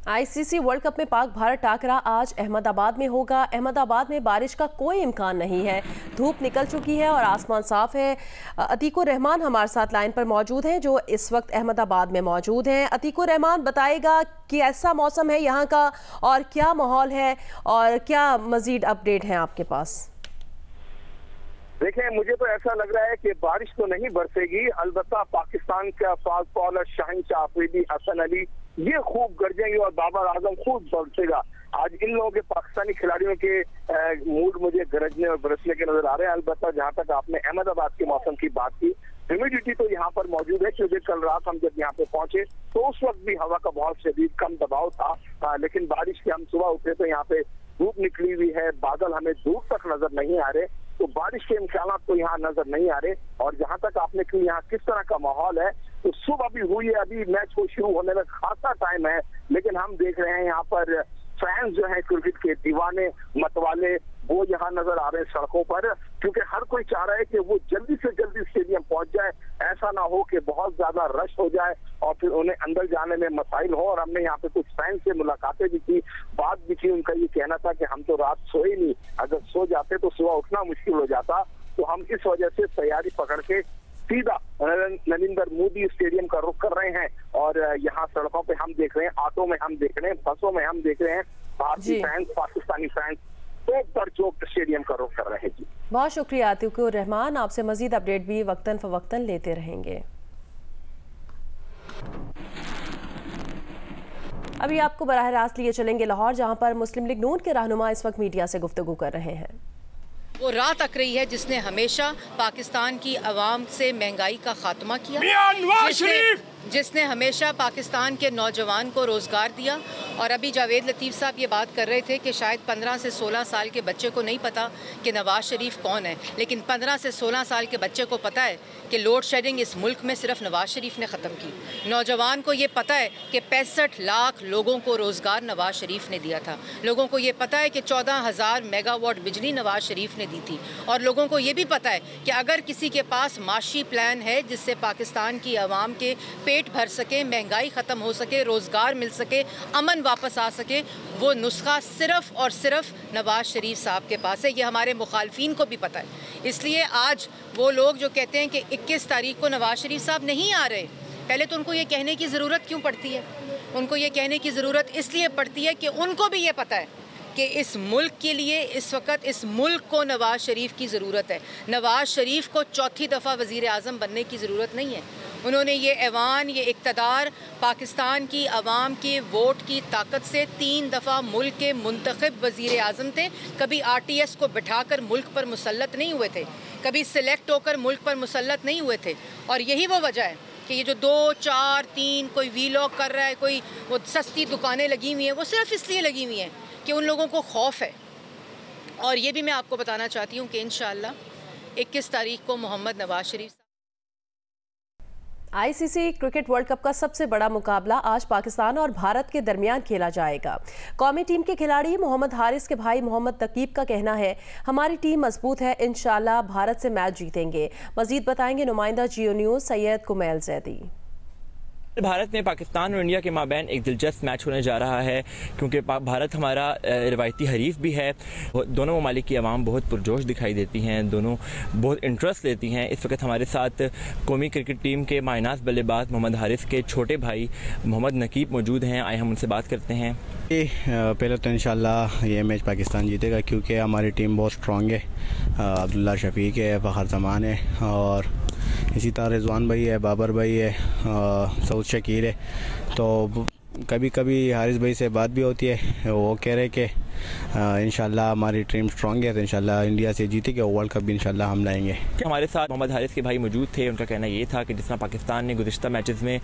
ICC world cup में पाक भारत टाकरा आज अहमदाबाद में होगा। अहमदाबाद में बारिश का कोई इम्कान नहीं है, धूप निकल चुकी है और आसमान साफ है। अतीकुर रहमान हमारे साथ लाइन पर मौजूद हैं, जो इस वक्त अहमदाबाद में मौजूद हैं। अतीकुर रहमान, बताएगा कि ऐसा मौसम है यहाँ का और क्या माहौल है और क्या मजीद अपडेट है आपके पास? देखें, मुझे तो ऐसा लग रहा है कि बारिश तो नहीं बरसेगी, अलबत्ता पाकिस्तान का फास्ट बॉलर शहनशाह अफरीदी, हसन अली ये खूब गरजेंगे और बाबर आजम खूब बरसेगा। आज इन लोगों के पाकिस्तानी खिलाड़ियों के मूड मुझे गरजने और बरसने के नजर आ रहे हैं। अलबत्ता जहां तक आपने अहमदाबाद के मौसम की बात की, ह्यूमिडिटी तो यहाँ पर मौजूद है, क्योंकि कल रात हम जब यहाँ पे पहुंचे तो उस वक्त भी हवा का बहुत शदीद कम दबाव था, लेकिन बारिश के हम सुबह उठे तो यहाँ पे धूप निकली हुई है, बादल हमें दूर तक नजर नहीं आ रहे, तो बारिश के इम्कान तो यहाँ नजर नहीं आ रहे। और जहां तक आपने कि यहाँ किस तरह का माहौल है, तो सुबह भी हुई है, अभी मैच को शुरू होने में खासा टाइम है, लेकिन हम देख रहे हैं यहाँ पर फैंस जो है क्रिकेट के दीवाने मतवाले वो यहाँ नजर आ रहे हैं सड़कों पर, क्योंकि हर कोई चाह रहा है कि वो जल्दी से जल्दी स्टेडियम पहुंच जाए, ऐसा ना हो कि बहुत ज्यादा रश हो जाए और फिर उन्हें अंदर जाने में मसाइल हो। और हमने यहाँ पे कुछ फैंस से मुलाकातें भी की, बात भी की, उनका ये कहना था कि हम तो रात सोए नहीं, अगर सो जाते तो सुबह उठना मुश्किल हो जाता, तो हम इस वजह से तैयारी पकड़ के सीधा नरेंद्र मोदी स्टेडियम का रुख कर रहे हैं। और यहाँ सड़कों पे हम देख रहे हैं, ऑटो में हम देख रहे हैं, बसों में हम देख रहे हैं, भारतीय फैंस, पाकिस्तानी फैंस चौक पर चौक स्टेडियम का रुख कर रहे हैं। जी बहुत शुक्रिया अतीकुर रहमान, आपसे मजीद अपडेट भी वक्तन फवक्तन लेते रहेंगे। अभी आपको बराह रास्त लिए चलेंगे लाहौर, जहां पर मुस्लिम लीग नून के रहनुमा इस वक्त मीडिया से गुफ्तगू कर रहे हैं। वो राह तक रही है जिसने हमेशा पाकिस्तान की आवाम से महंगाई का खात्मा किया, जिसने हमेशा पाकिस्तान के नौजवान को रोज़गार दिया। और अभी जावेद लतीफ़ साहब ये बात कर रहे थे कि शायद 15 से 16 साल के बच्चे को नहीं पता कि नवाज शरीफ कौन है, लेकिन 15 से 16 साल के बच्चे को पता है कि लोड शेडिंग इस मुल्क में सिर्फ नवाज शरीफ ने ख़त्म की। नौजवान को ये पता है कि 65 लाख लोगों को रोज़गार नवाज शरीफ ने दिया था। लोगों को ये पता है कि 14,000 मेगावाट बिजली नवाज शरीफ ने दी थी। और लोगों को ये भी पता है कि अगर किसी के पास माशी प्लान है जिससे पाकिस्तान की आवाम के पेट भर सके, महंगाई ख़त्म हो सके, रोज़गार मिल सके, अमन वापस आ सके, वो नुस्खा सिर्फ और सिर्फ नवाज शरीफ साहब के पास है। ये हमारे मुखालफीन को भी पता है। इसलिए आज वो लोग जो कहते हैं कि 21 तारीख को नवाज शरीफ साहब नहीं आ रहे, पहले तो उनको ये कहने की ज़रूरत क्यों पड़ती है? उनको ये कहने की ज़रूरत इसलिए पड़ती है कि उनको भी ये पता है कि इस मुल्क के लिए इस वक्त इस मुल्क को नवाज शरीफ की ज़रूरत है। नवाज शरीफ को चौथी दफ़ा वज़ीर आज़म बनने की ज़रूरत नहीं है। उन्होंने ये ऐवान, ये इक़्तिदार पाकिस्तान की आवाम के वोट की ताकत से 3 दफ़ा मुल्क के मुंतखब वज़ीर आज़म थे। कभी RTS को बिठाकर मुल्क पर मुसल्लत नहीं हुए थे, कभी सिलेक्ट होकर मुल्क पर मुसल्लत नहीं हुए थे। और यही वो वजह है कि ये जो 2, 4, 3 कोई वीलॉग कर रहा है, कोई वो सस्ती दुकानें लगी हुई हैं, वो सिर्फ इसलिए लगी हुई हैं कि उन लोगों को खौफ है। और ये भी मैं आपको बताना चाहती हूँ कि इंशाअल्लाह 21 तारीख को Mohammad Nawaz Sharif. ICC cricket world cup का सबसे बड़ा मुकाबला आज पाकिस्तान और भारत के दरमियान खेला जाएगा। कौमी टीम के खिलाड़ी मोहम्मद हारिस के भाई मोहम्मद नकीब का कहना है, हमारी टीम मजबूत है, इंशाल्लाह भारत से मैच जीतेंगे। मजीद बताएंगे नुमाइंदा जियो न्यूज़ सैयद कुमैल जैदी। भारत में पाकिस्तान और इंडिया के माबैन एक दिलचस्प मैच होने जा रहा है, क्योंकि भारत हमारा रिवायती हरीफ भी है। दोनों ममालिक की आवाम बहुत पुरजोश दिखाई देती हैं, दोनों बहुत इंटरेस्ट लेती हैं। इस वक्त हमारे साथ कौमी क्रिकेट टीम के मायनाज बल्लेबाज मोहम्मद हारिस के छोटे भाई मोहम्मद नकीब मौजूद हैं। आए हम उनसे बात करते हैं। पहले तो इंशाल्लाह ये मैच पाकिस्तान जीतेगा, क्योंकि हमारी टीम बहुत स्ट्रॉन्ग है। अब्दुल्ला शफीक है, फ़खर जमान है, और इसी तरह रिजवान भाई है, बाबर भाई है, सऊद शकील है। तो कभी कभी हारिस भाई से बात भी होती है, वो कह रहे कि इंशाल्लाह हमारी टीम स्ट्रॉन्ग है, तो इंशाल्लाह इंडिया से जीतेगी और वर्ल्ड कप भी इंशाल्लाह हम लाएंगे। हमारे साथ मोहम्मद हारिस के भाई मौजूद थे। उनका कहना ये था कि जिस तरह पाकिस्तान ने गुज़िश्ता मैचेस में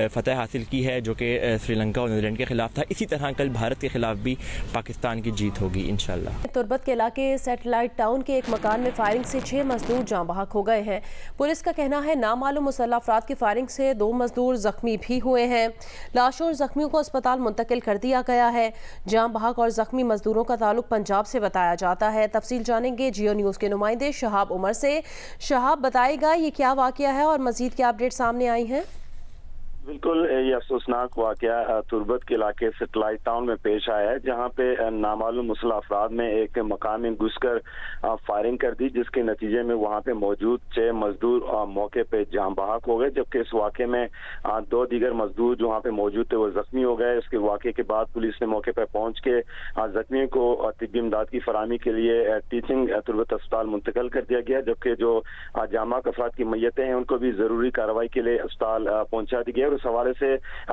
फ़तह हासिल की है, जो कि श्रीलंका और न्यूजीलैंड के खिलाफ था, इसी तरह कल भारत के खिलाफ भी पाकिस्तान की जीत होगी इंशाल्लाह। तुर्बत के इलाके सैटेलाइट टाउन के एक मकान में फायरिंग से 6 मजदूर जाँ बहक हो गए हैं। पुलिस का कहना है नामालूम मुसल्लह अफराद की फायरिंग से 2 मजदूर जख्मी भी हुए हैं। लाशों और जख्मियों को अस्पताल मुंतकिल कर दिया गया है। जाँ बहक और जख्मी मजदूरों का ताल्लुक पंजाब से बताया जाता है। तफसील जानेंगे जियो न्यूज़ के नुमाइंदे शहाब उमर से। शहाब, बताएगा ये क्या वाकया है और मजीद क्या अपडेट सामने आई हैं? बिल्कुल, ये अफसोसनाक वाकया तुर्बत के इलाके सेटेलाइट टाउन में पेश आया है, जहां पे नामालूम मुसल्लह अफराद ने एक मकान में घुसकर फायरिंग कर दी, जिसके नतीजे में वहां पे मौजूद 6 मजदूर मौके पे जान बहक हो गए, जबकि इस वाकये में 2 दीगर मजदूर जो वहां पे मौजूद थे वो जख्मी हो गए। इसके वाकये के बाद पुलिस ने मौके पर पहुंच के जख्मियों को तिब्बी इमदाद की फराहमी के लिए टीचिंग तुर्बत अस्पताल मुंतकिल कर दिया गया, जबकि जो जामबहक अफराद की मैयतें हैं उनको भी जरूरी कार्रवाई के लिए अस्पताल पहुंचा दी गई। इस हवाले से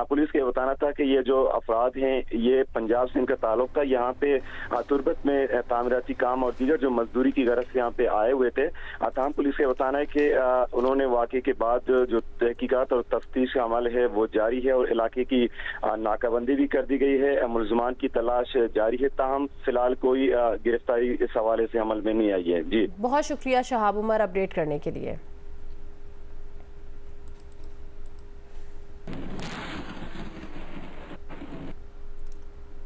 पुलिस के बताना था कि ये जो अफराद हैं ये पंजाब से इनका ताल्लुक था, यहाँ पे तुर्बत में तामीराती काम और दीगर जो मजदूरी की गरज से यहाँ पे आए हुए थे। तमाम पुलिस का बताना है कि उन्होंने वाकये के बाद जो तहकीकात और तफ्तीश का अमल है वो जारी है और इलाके की नाकाबंदी भी कर दी गई है। मुलजमान की तलाश जारी है, ताहम फिलहाल कोई गिरफ्तारी इस हवाले से अमल में नहीं आई है। जी, बहुत शुक्रिया शहाब उमर अपडेट करने के लिए।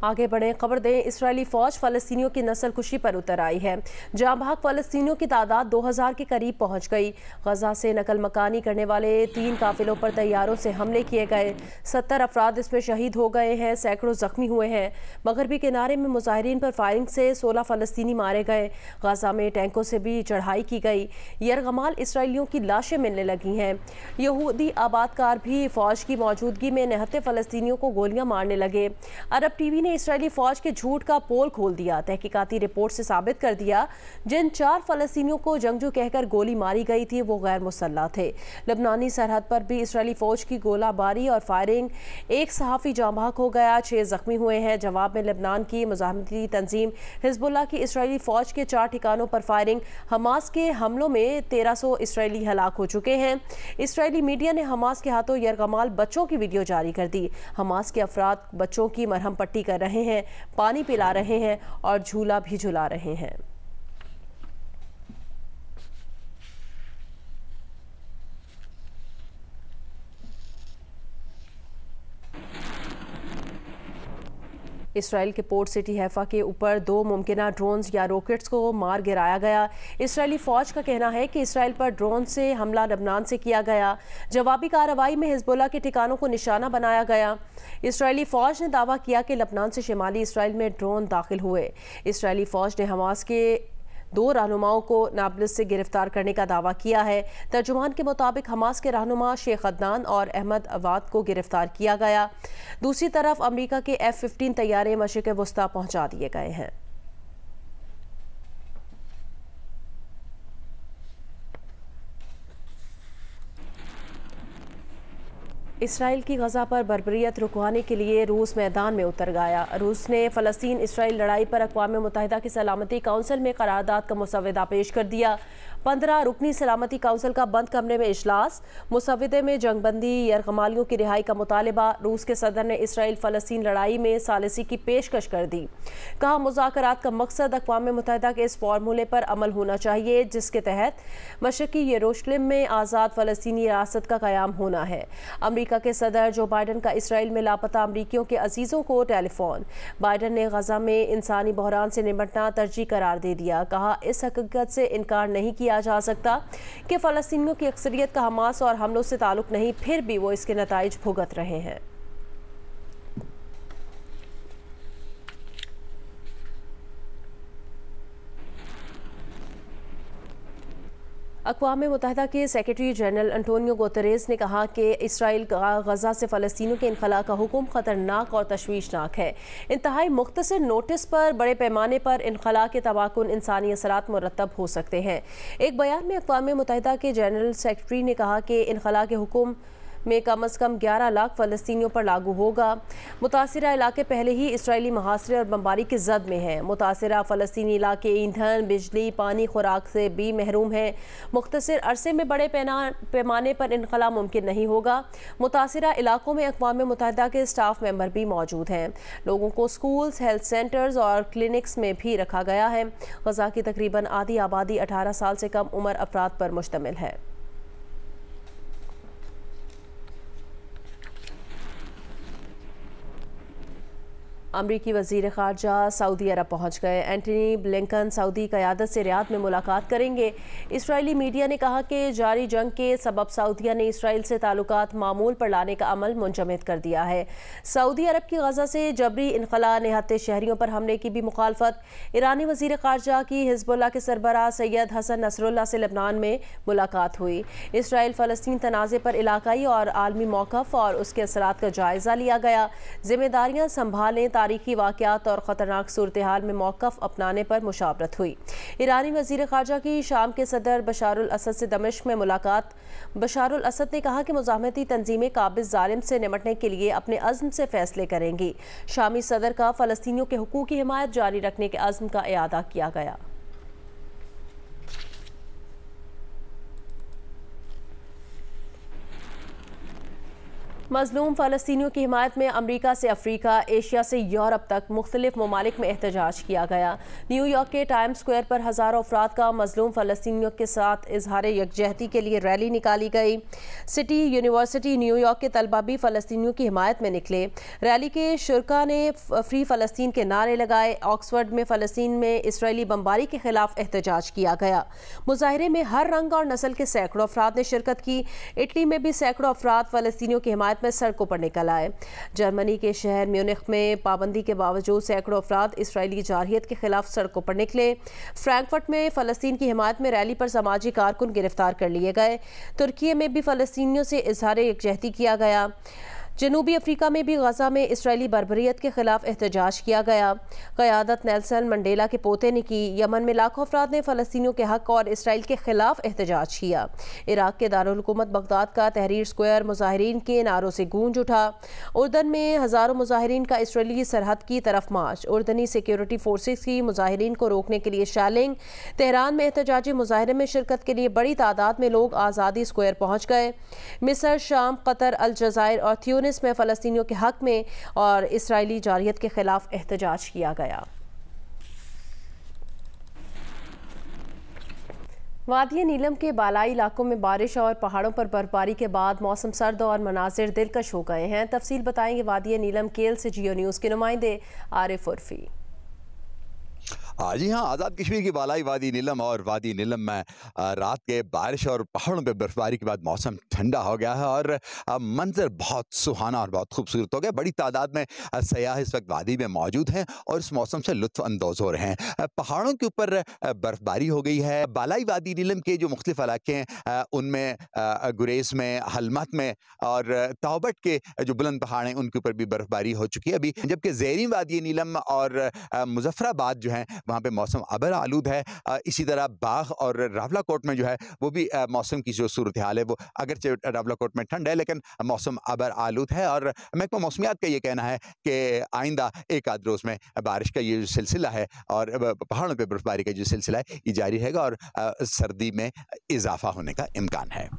आगे बढ़े, खबर दें, इस्राएली फौज फलस्तीनियों की नस्ल कुशी पर उतर आई है। जाँ बहक फलस्तीनियों की तादाद 2000 के करीब पहुंच गई। गजा से नकल मकानी करने वाले 3 काफिलों पर तैयारों से हमले किए गए, 70 अफराद इसमें शहीद हो गए हैं, सैकड़ों जख्मी हुए हैं। मगरबी किनारे में मुजाहिरीन पर फायरिंग से 16 फलस्तीनी मारे गए। गजा में टैंकों से भी चढ़ाई की गई। यरगमाल इसराइलियों की लाशें मिलने लगी हैं। यहूदी आबादकार भी फौज की मौजूदगी में निहत्थे फलस्तीनियों को गोलियां मारने लगे। अरब टीवी इसराइली फौज के झूठ का पोल खोल दिया। तहकीकाती रिपोर्ट से साबित कर दिया जिन 4 फलस्तीनियों को जंगजू कहकर गोली मारी गई थी वो गैर मुसल्लह थे। लबनानी सरहद पर भी इसराइली फौज की गोलाबारी और फायरिंग, एक सहाफी जाँ बहक हो गया, 6 जख्मी हुए हैं। जवाब में लेबनान की मुजाहिदी तंजीम हिजबुल्लाह की इसराइली फौज के 4 ठिकानों पर फायरिंग। हमास के हमलों में 1300 इसराइली हलाक हो चुके हैं। इसराइली मीडिया ने हमास के हाथों यरगमाल बच्चों की वीडियो जारी कर दी। हमास के अफराद बच्चों की मरहम पट्टी कर रहे हैं, पानी पिला रहे हैं और झूला भी झुला रहे हैं। इसराइल के पोर्ट सिटी हैफा के ऊपर 2 मुमकिना ड्रोन्स या रॉकेट्स को मार गिराया गया। इसराइली फौज का कहना है कि इसराइल पर ड्रोन से हमला लबनान से किया गया। जवाबी कार्रवाई में हिजबुल्लाह के ठिकानों को निशाना बनाया गया। इसराइली फौज ने दावा किया कि लबनान से शिमाली इसराइल में ड्रोन दाखिल हुए। इसराइली फौज ने हमास के 2 रहनुमाओं को नाब्लस से गिरफ्तार करने का दावा किया है। तर्जुमान के मुताबिक हमास के रहनुमा शेख अदनान और अहमद अवाद को गिरफ्तार किया गया। दूसरी तरफ अमेरिका के F-15 तैयारे मशरिक़ वस्ता पहुंचा दिए गए हैं। इसराइल की गजा पर बर्बरियत रुकवाने के लिए रूस मैदान में उतर गया। रूस ने फ़लस्तीन इसराइल लड़ाई पर अक़वाम मुत्तहिदा की सलामती काउंसिल में करारदाद का मुसव्वदा पेश कर दिया। 15 रुकनी सलामती काउंसिल का बंद कमरे में इजलास। मुसव्वदे में जंगबंदी, यरगमालियों की रिहाई का मुतालबा। रूस के सदर ने इसराइल फ़लस्तीन लड़ाई में सालिसी की पेशकश कर दी। कहा मुज़ाकरात का मकसद अक़वाम मुत्तहिदा के इस फार्मूले पर अमल होना चाहिए जिसके तहत मशरक़ी यरूशलेम में आज़ाद फ़लस्तीनी रियासत का क़याम होना है। अमेरिका के सदर जो बाइडन का इसराइल में लापता अमरीकियों के अजीज़ों को टेलीफोन। बाइडन ने गजा में इंसानी बहरान से निपटना तरजीह करार दे दिया। कहा इस हकीकत से इनकार नहीं किया जा सकता कि फ़लस्तीनियों की अक्सरियत का हमास और हमलों से ताल्लुक़ नहीं, फिर भी वो इसके नताइज भुगत रहे हैं। अक़वाम मुत्तहिदा के सेक्रेटरी जनरल एंटोनियो गुतेरेस ने कहा कि इसराइल का गजा से फ़लस्तीनियों के इनखला का हुक्म ख़तरनाक और तशवीशनाक है। इंतहाई मुख्तसर नोटिस पर बड़े पैमाने पर इनखला के तबाकुन इंसानी असरात मुरतब हो सकते हैं। एक बयान में अक़वाम मुत्तहिदा के जनरल सेक्रेटरी ने कहा कि इनखला के हुक्म में कम अज़ कम 11 लाख फ़लस्तीनियों पर लागू होगा। मुतासिरा इलाके पहले ही इसराइली मुहासरे और बमबारी की जद में हैं। मुतासिरा फ़लस्तीनी इलाके ईंधन, बिजली, पानी, खुराक से भी महरूम हैं। मुख्तसर अरसे में बड़े पैमाने पर इनखला मुमकिन नहीं होगा। मुतासिरा इलाकों में अक़वाम मुत्तहिदा के स्टाफ मेंबर भी मौजूद हैं। लोगों को स्कूल्स, हेल्थ सेंटर्स और क्लिनिक्स में भी रखा गया है। गजा की तकरीबन आधी आबादी 18 साल से कम उम्र अफराद पर मुश्तमिल है। अमरीकी वज़ीर ख़ारजा सऊदी अरब पहुँच गए। एंटनी ब्लिंकन सऊदी क़यादत से रियाद में मुलाकात करेंगे। इसराइली मीडिया ने कहा कि जारी जंग के सबब सऊदीया ने इसराइल से ताल्लुकात मामूल पर लाने का अमल मुंजमद कर दिया है। सऊदी अरब की गजा से जबरी इनखला निहत्ते शहरियों पर हमले की भी मुखालफत। ईरानी वज़ीर ख़ारजा की हिज़्बुल्लाह के सरबराह सैयद हसन नसरुल्लाह से लेबनान में मुलाकात हुई। इसराइल फ़लस्तीन तनाज़े पर इलाकाई और आलमी मौक़िफ़ और उसके असरात का जायज़ा लिया गया। जिम्मेदारियाँ संभालें, तारीखी वाक़यात और ख़तरनाक सूरत हाल में मौक़िफ़ अपनाने पर मुशावरत हुई। ईरानी वज़ीर ख़ारजा की शाम के सदर बशारुल असद से दमिश्क में मुलाकात। बशारुल असद ने कहा कि मुज़ाहमती तंजीमें काबिज़ ज़ालिम से निमटने के लिए अपने अज़्म से फ़ैसले करेंगी। शामी सदर का फ़लस्तीनियों के हुकूक़ की हिमायत जारी रखने के अज़्म का इआदा किया गया। मज़लूम फ़लस्तीनियों की हिमायत में अमरीका से अफ्रीका, एशिया से यूरोप तक मुख्तलिफ ममालिक में एहतजाज किया गया। न्यूयॉर्क के टाइम स्क्वायर पर हज़ारों अफराद का मज़लूम फ़लस्तीनियों के साथ इजहार यकजहती के लिए रैली निकाली गई। सिटी यूनिवर्सिटी न्यूयॉर्क के तलबा भी फ़लस्तीनियों की हिमायत में निकले। रैली के शुरका ने फ्री फ़लस्तीन के नारे लगाए। ऑक्सफर्ड में फ़लस्तीन में इसराइली बमबारी के खिलाफ एहतजाज किया गया। मुजाहरे में हर रंग और नस्ल के सैकड़ों अफराद ने शिरकत की। इटली में भी सैकड़ों अफराद फ़लस्तीनियों की हिमायत में सड़कों पर निकल आए। जर्मनी के शहर म्यूनिख में पाबंदी के बावजूद सैकड़ों अफराद इसराइली जारहियत के खिलाफ सड़कों पर निकले। फ्रैंकफर्ट में फ़लस्तीन की हिमायत में रैली पर समाजी कारकुन गिरफ्तार कर लिए गए। तुर्की में भी फ़लस्तीनियों से इजहार यकजहती किया गया। जनूबी अफ्रीका में भी गजा में इसराइली बर्बरियत के खिलाफ एहतजाज किया गया। क़यादत नेल्सन मंडेला के पोते ने की। यमन में लाखों अफराद ने फ़लस्तीनियों के हक़ और इसराइल के खिलाफ एहतजाज किया। इराक़ के दारुल हुकूमत बगदाद का तहरीर स्क्वायर मुजाहिरीन के नारों से गूंज उठा। उर्दन में हज़ारों मुजाहिरीन का इसराइली सरहद की तरफ मार्च। उर्दनी सिक्योरिटी फोर्सेस की मुजाहिरीन को रोकने के लिए शैलिंग। तेहरान में एहतजाजी मुजाहरे में शिरकत के लिए बड़ी तादाद में लोग आज़ादी स्क्वायर पहुँच गए। मिस्र, शाम, कतर, अलजायर और त्यूनिस में फ़लस्तीनियों के हक़ में और इसराइली जारहियत के खिलाफ एहतजाज किया गया। वादी नीलम के बालाई इलाकों में बारिश और पहाड़ों पर बर्फबारी के बाद मौसम सर्द और मनाजिर दिलकश हो गए हैं। तफसील बताएंगे वादी नीलम केल से जियो न्यूज़ के नुमाइंदे आरिफ उर्फी। जी हाँ, आज़ाद कश्मीर की बालाई वादी नीलम और वादी नीलम में रात के बारिश और पहाड़ों पे बर्फबारी के बाद मौसम ठंडा हो गया है और मंजर बहुत सुहाना और बहुत खूबसूरत हो गया। बड़ी तादाद में सयाह इस वक्त वादी में मौजूद हैं और इस मौसम से लुत्फ़ अंदोज़ हो रहे हैं। पहाड़ों के ऊपर बर्फबारी हो गई है। बालाई वादी नीलम के जो मुख्तलिफ इलाके हैं उनमें गुरेज़ में, हलमत में और तौबट के जो बुलंद पहाड़ हैं उनके ऊपर भी बर्फबारी हो चुकी है अभी। जबकि ज़ेरी वादी नीलम और मुज़फ़्फ़राबाद जो है वहाँ पे मौसम अबर आलूद है। इसी तरह बाग और रावलाकोट में जो है वो भी मौसम की जो सूरत हाल है वो अगरचे रावलाकोट में ठंड है लेकिन मौसम अबर आलूद है। और महकमा मौसमियात का ये कहना है कि आइंदा एक आध रोज़ में बारिश का ये जो सिलसिला है और पहाड़ों पर बर्फबारी का जो सिलसिला है ये जारी रहेगा और सर्दी में इजाफा होने का इम्कान है।